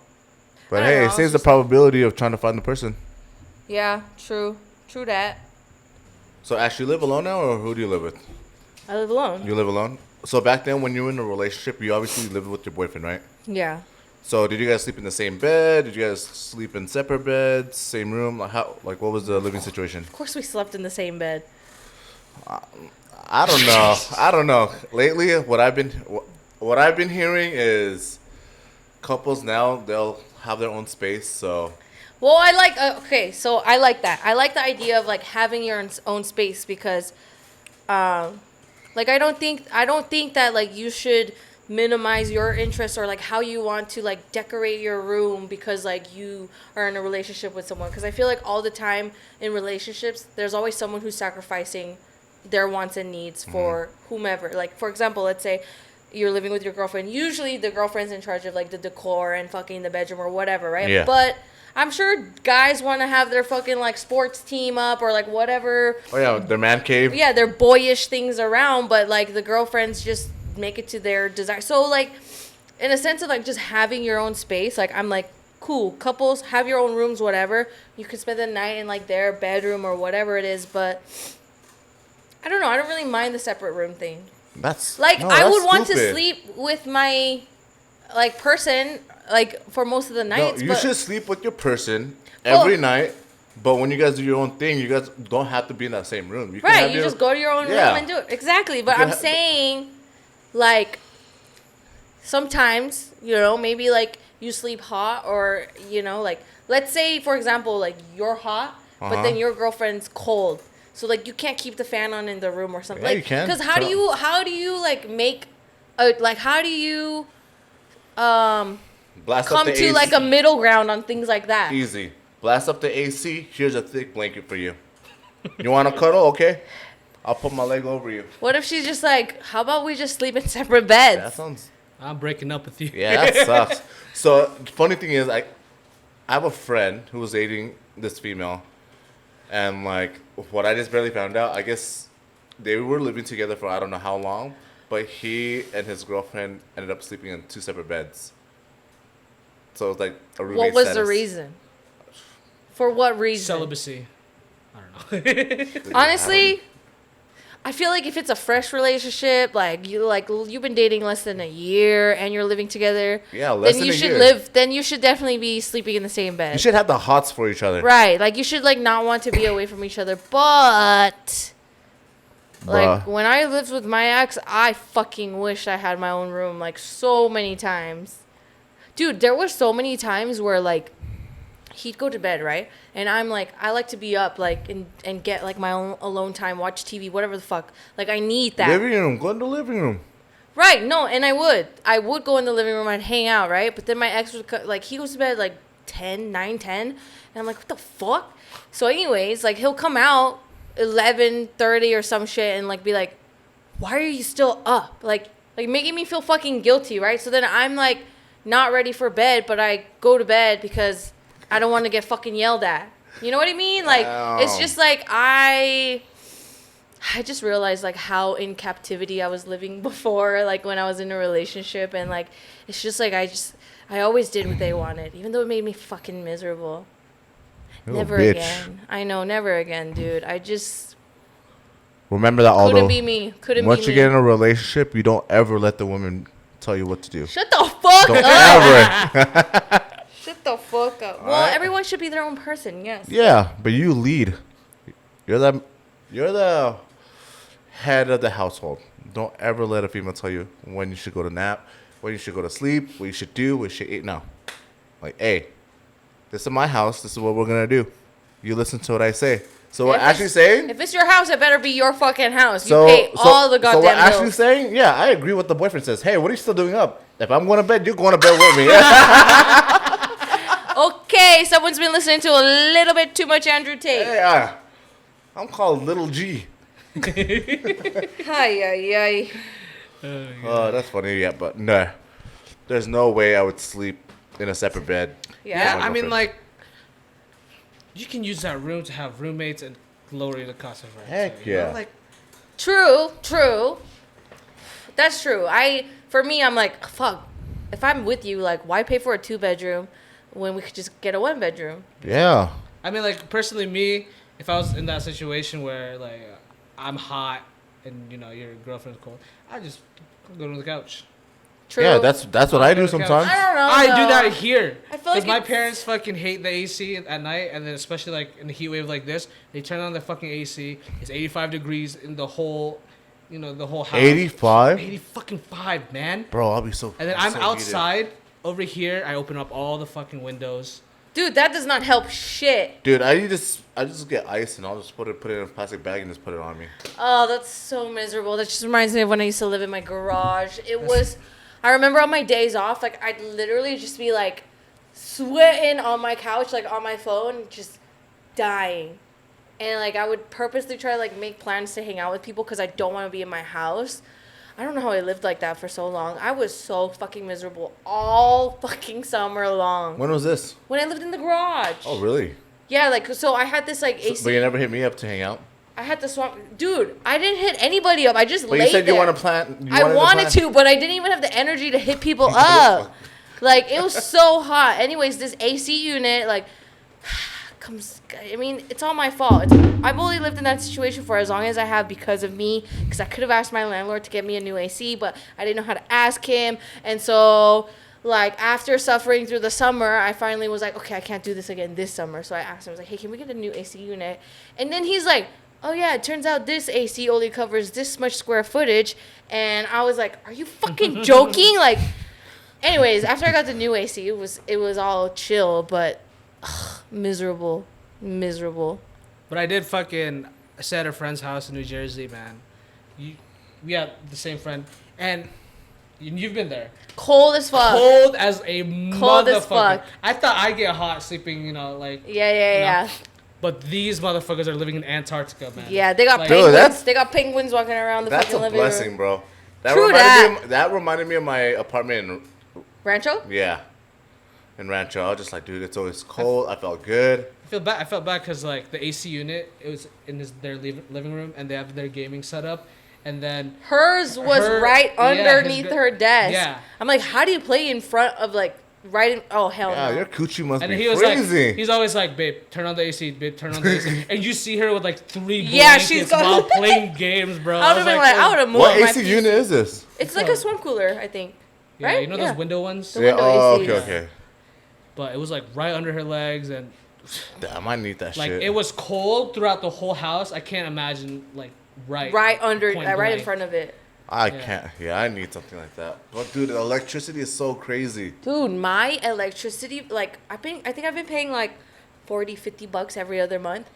but hey, it saves the probability of trying to find the person. Yeah, true that. So, Ash, you live alone now, or who do you live with? I live alone. You live alone? So, back then, when you were in a relationship, you obviously lived with your boyfriend, right? Yeah. So, did you guys sleep in the same bed? Did you guys sleep in separate beds, same room? Like, what was the living situation? Of course we slept in the same bed. I don't know. Lately, what I've been hearing is couples now, they'll have their own space, so... Well, I like so I like that. I like the idea of like having your own space because like I don't think that like you should minimize your interests or like how you want to like decorate your room because like you are in a relationship with someone, because I feel like all the time in relationships there's always someone who's sacrificing their wants and needs for whomever. Like for example, let's say you're living with your girlfriend. Usually the girlfriend's in charge of like the decor and fucking the bedroom or whatever, right? Yeah. But I'm sure guys want to have their fucking like sports team up or like whatever. Oh yeah, their man cave. Yeah, their boyish things around, but like the girlfriends just make it to their desire. So like, in a sense of like just having your own space, like I'm like, cool, couples have your own rooms, whatever. You could spend the night in like their bedroom or whatever it is, but I don't know. I don't really mind the separate room thing. That's Like no, I that's would want to stupid. sleep with my like person like for most of the No, nights. you but should sleep with your person Well- every night. But when you guys do your own thing, you guys don't have to be in that same room. You can right, have you your- just go to your own Yeah. room and do it. Exactly. But can I'm have- saying like sometimes, you know, maybe like you sleep hot or, you know, like let's say for example, like you're hot, but then your girlfriend's cold. So like you can't keep the fan on in the room or something. Yeah, like, you can. Cuz Turn how do you like make a like how do you Blast up come the to AC. like a middle ground on things like that? Easy. Blast up the AC. Here's a thick blanket for you. You want to cuddle? Okay. I'll put my leg over you. What if she's just like, how about we just sleep in separate beds? That sounds. I'm breaking up with you. Yeah, that sucks. So the funny thing is, I have a friend who was dating this female, and like what I just barely found out, I guess they were living together for I don't know how long, but he and his girlfriend ended up sleeping in 2 separate beds. So it's like a roommate What was the status. reason? For what reason? Celibacy. I don't know. Honestly, I feel like if it's a fresh relationship, like you've been dating less than a year and you're living together, Yeah, less then than you a should year. then you should definitely be sleeping in the same bed. You should have the hots for each other. Right. Like you should like not want to be away from each other, but like Bruh. when I lived with my ex, I fucking wish I had my own room like so many times. Dude, there were so many times where like he'd go to bed, right? And I'm like, I like to be up like and get like my own alone time, watch TV, whatever the fuck. Like I need that. Living room. Go in the living room. Right, no, and I would go in the living room, I'd hang out, right? But then my ex would like he goes to bed like 10, 9, 10, and I'm like, what the fuck? So anyways, like he'll come out 11:30 or some shit and like be like, why are you still up? Like making me feel fucking guilty, right? So then I'm like not ready for bed, but I go to bed because I don't want to get fucking yelled at. You know what I mean? Like it's Ow. just like I just realized like how in captivity I was living before, like when I was in a relationship, and like it's just like I always did what they wanted, even though it made me fucking miserable. You Never bitch. again. I know, never again, dude. I just Remember that, although couldn't be me. Couldn't once be you me. get in a relationship, you don't ever let the woman tell you what to do. Shut the fuck Don't up. ever. Shut the fuck up. Well, Alright. everyone should be their own person. Yes. Yeah, but you lead. You're the head of the household. Don't ever let a female tell you when you should go to nap, when you should go to sleep, what you should do, what you should eat. No. Like, hey, this is my house. This is what we're going to do. You listen to what I say. So what If Ashley's it's- saying... If it's your house, it better be your fucking house. You So, pay all the so goddamn what bills. Ashley's saying, yeah, I agree with the boyfriend says. Hey, what are you still doing up? If I'm going to bed, you're going to bed with me. Okay, someone's been listening to a little bit too much Andrew Tate. Hey, I'm called Little G. Ay. Oh, that's funny, yeah, but no. There's no way I would sleep in a separate bed. Yeah. with my I mean, girlfriend. like, you can use that room to have roommates and lower the cost of rent. Heck you know? yeah. Like, True. That's true. For me, I'm like, fuck. If I'm with you, like, why pay for a 2-bedroom when we could just get a 1-bedroom? Yeah. I mean, like, personally, me, if I was in that situation where, like, I'm hot and, you know, your girlfriend's cold, I just go to the couch. True. Yeah, that's what I do Okay. sometimes. I don't know. I do though. that here. I feel Because like my it's- parents fucking hate the AC at night, and then especially like in a heat wave like this, they turn on the fucking AC. It's 85 degrees in the whole, you know, the whole house. 85? 80 fucking 5, man. Bro, I'll be so And then I'm I'm so heated. outside over here. I open up all the fucking windows. Dude, that does not help shit. Dude, I just get ice and I'll just put it in a plastic bag and just put it on me. Oh, that's so miserable. That just reminds me of when I used to live in my garage. I remember on my days off, like, I'd literally just be, like, sweating on my couch, like, on my phone, just dying. And, like, I would purposely try to, like, make plans to hang out with people because I don't want to be in my house. I don't know how I lived like that for so long. I was so fucking miserable all fucking summer long. When was this? When I lived in the garage. Oh, really? Yeah, like, so I had this, like, AC. But you never hit me up to hang out? I had to swap. Dude, I didn't hit anybody up. I just laid But you said there. you want to plant. I wanted to, but I didn't even have the energy to hit people up. Like, it was so hot. Anyways, this AC unit, like, I mean, it's all my fault. I've only lived in that situation for as long as I have because of me. Because I could have asked my landlord to get me a new AC, but I didn't know how to ask him. And so, like, after suffering through the summer, I finally was like, okay, I can't do this again this summer. So I asked him, I was like, hey, can we get a new AC unit? And then he's like, oh, yeah, it turns out this AC only covers this much square footage. And I was like, are you fucking joking? Like, anyways, after I got the new AC, it was all chill, but miserable. But I did fucking stay at a friend's house in New Jersey, man. We have the same friend, and you've been there. Cold as fuck. Cold as a motherfucker. Cold as fuck. I thought I'd get hot sleeping, like. Yeah. But these motherfuckers are living in Antarctica, man. Yeah, they got Like, penguins. Dude, They got penguins walking around the fucking living That's a blessing, room. bro. True That reminded me of my apartment Rancho? in Rancho. I was just like, dude, it's always cold. I felt good. I felt bad because like the AC unit, it was in their living room, and they have their gaming setup, and then Hers was right underneath her desk. Yeah. I'm like, how do you play in front of oh, hell Yeah, no. your coochie must and be then he was crazy. like, he's always like, babe, turn on the AC, babe, turn on the AC, and you see her with like 3 blankets Yeah, she's got- while playing games, bro. I would have been like, I would have moved What my AC piece. unit is this? It's like a swim cooler, I think. yeah, Right? you know those window ones? The window Oh, ACs. okay. But it was like right under her legs, and Damn, I need that like shit. it was cold throughout the whole house. I can't imagine like right under, point right in blank. front of it. I can't. Yeah, I need something like that. But dude, the electricity is so crazy. Dude, my electricity, like, I think I've been paying like $40-$50 every other month.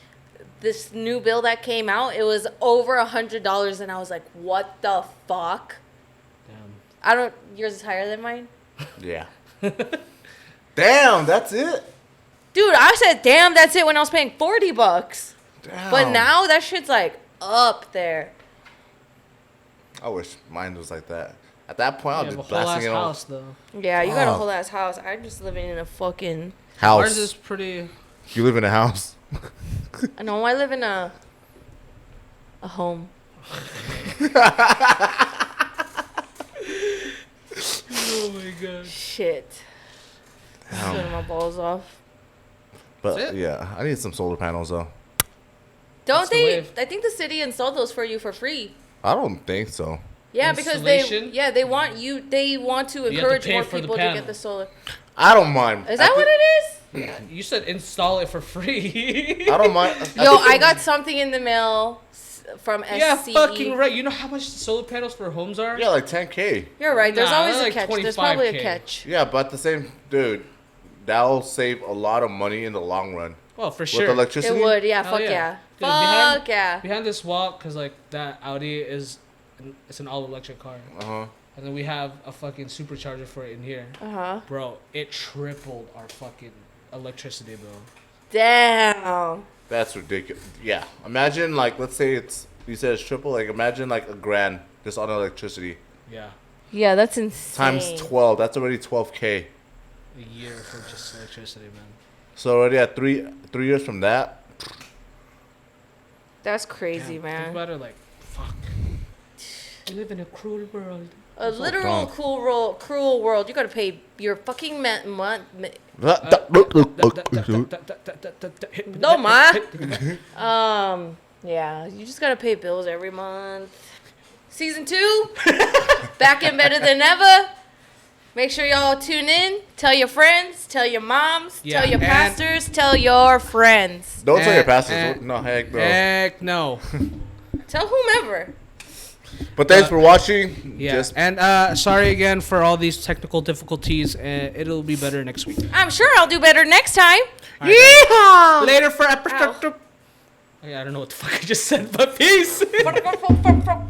This new bill that came out, it was over $100, and I was like, what the fuck? Damn. Yours is higher than mine? Yeah. Damn, that's it. Dude, I said, damn, that's it when I was paying $40. Damn. But now that shit's like up there. I wish mine was like that. At that point, I'll Yeah, just but whole blasting ass it on house though. Yeah, you got a Fuck. whole ass house. I'm just living in a fucking... house. Ours is pretty. You live in a house. No, I live in a home. Oh my god. Shit. Damn. Sweating my balls off. But That's it? yeah, I need some solar panels though. Don't That's the they? wave. I think the city installed those for you for free. I don't think so. Yeah, because Installation? they want to to encourage pay more for the people to panel. get the solar. I don't mind. Is that what it is? Yeah, you said install it for free. I don't mind. Yo, I got something in the mail from SCE. Yeah, fucking right. You know how much solar panels for homes are? Yeah, like 10K. You're right. There's Nah, always they're a like catch. There's probably a 25K. catch. Yeah, but the same, dude. That'll save a lot of money in the long run. Well, for With sure. electricity. It would. Yeah. Hell Fuck yeah. Dude, Fuck yeah. Behind this wall, cause like that Audi it's an all electric car, Uh-huh. and then we have a fucking supercharger for it in here. Bro, it tripled our fucking electricity bill. Damn. That's ridiculous. Yeah. Imagine, like, let's say you said it's triple. Like, imagine, like, $1,000 just on electricity. Yeah, Yeah, that's insane. Times 12. That's already 12K. a year for just electricity, man. So already at 3 years from that. That's crazy, Damn, man. Think about it, like, fuck. We live in a cruel world. A literal dumb. cruel world. You gotta pay your fucking month. No, ma. Yeah, you just gotta pay bills every month. Season 2, back in better than ever. Make sure y'all tune in. Tell your friends. Tell your moms. Yeah, tell your and- pastors. Tell your friends. Don't tell your Eh, pastors. No, heck, bro. Heck no. Tell whomever. But thanks for watching. Yeah, Just and sorry again for all these technical difficulties. It'll be better next week. I'm sure I'll do better next time. All right, Yeehaw! Later for episode. Yeah, I don't know what the fuck I just said, but peace.